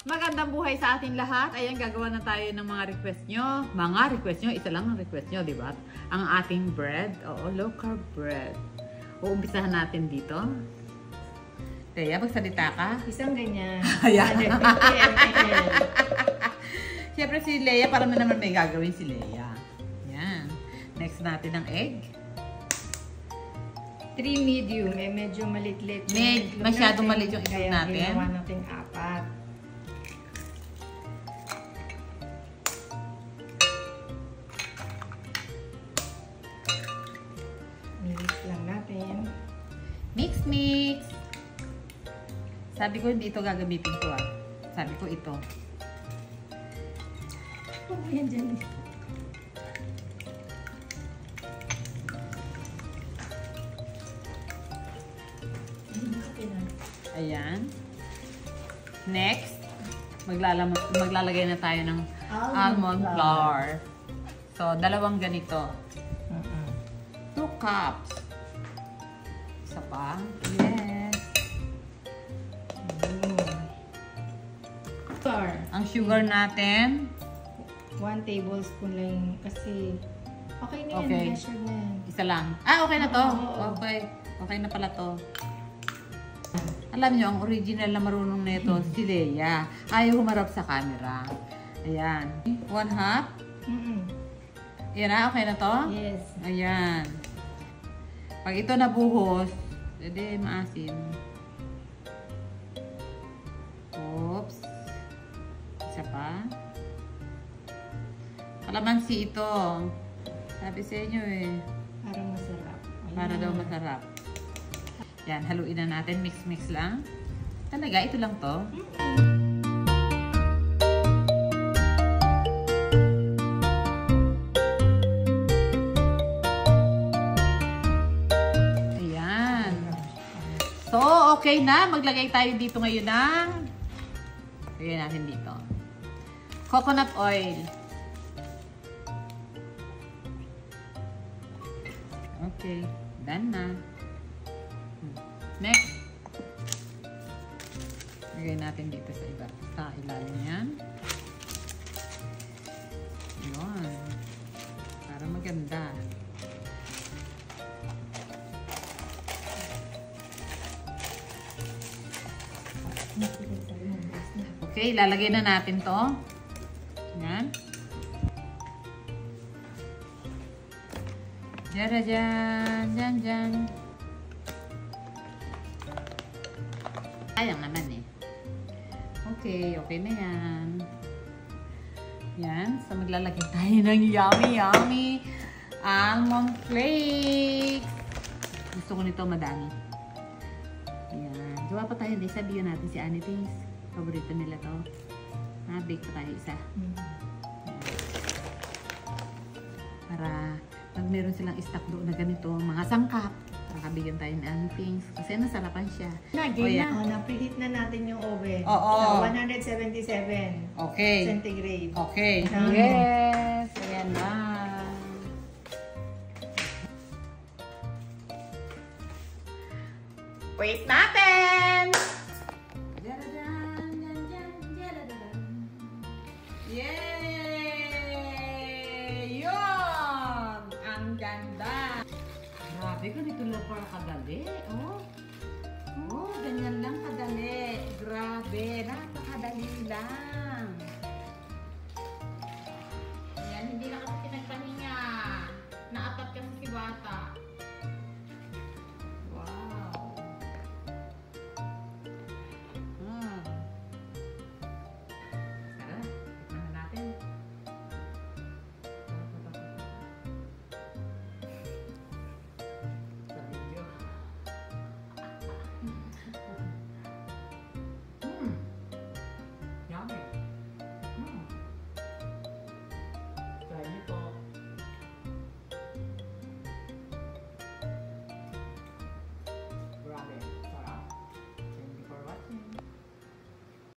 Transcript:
Magandang buhay sa ating lahat. Ayan, gagawa na tayo ng mga request nyo. Mga request nyo, isa lang ang request nyo, di ba? Ang ating bread. Oo, low carb bread. Uumpisahan natin dito. Kaya, magsalita ka. Isang ganyan. Ayan. 150 ml. Siyempre si Leia, para naman may gagawin si Leia. Ayan. Next natin ang egg. 3 medium. Medyo malit-lit. Masyadong malit yung itlog natin. Kaya ginawa natin 4. Mix lang natin. Mix. Sabi ko hindi ito gagamitin ko ah. Sabi ko ito. Ayan dyan. Ayan. Next, maglalagay na tayo ng almond flour. So, dalawang ganito. 2 cups. Isa pa. Yes. Ang sugar natin. 1 tablespoon lang kasi okay na yan. Okay. Measured na yan. Isa lang. Ah, okay na to. Oo. Okay. Okay na pala to. Alam nyo, ang original na marunong na ito, si Leia. Ayaw humarap sa camera. Ayan. 1/2. Ayan na, okay na to? Yes. Ayan. Pag ito nabuhos, edi maasim. Oops. Isa pa. Kalamansi ito. Sabi sa inyo eh. Para masarap. Ayan. Para daw masarap. Yan, haluin na natin. Mix lang. Talaga, ito lang to. Ayan. So, okay na. Maglagay tayo dito ngayon ng lagay natin dito. Coconut oil. Okay. Done na. Next. Lagay natin dito sa iba. Sa ilalim yan. Yun. Para maganda. Okay, lalagay na natin to. Yan. Dyan. Sayang naman eh. Okay na yan. Yan. So, maglalagay tayo ng yummy almond flakes. Gusto ko nito madami. Yan. Gawa pa tayo. Sabihin natin si Annie Things. Paborito nila to. Bake pa tayo isa. Para pag meron silang stock doon na ganito, mga sangkap. Nakabigyan tayo ng anything. Kasi nasarapan siya. Napreheat na natin yung oven. Oo. Sa 177 centigrade. Okay. Yes. Ayan na. Wait natin! Yay! Yun! Ang ganda! Grabe, ganito lang para kadali. Ganyan lang kadali. Grabe, napakadali lang. Ayan, hindi na kasi pinagpahinga. Naapat kasi si Bata.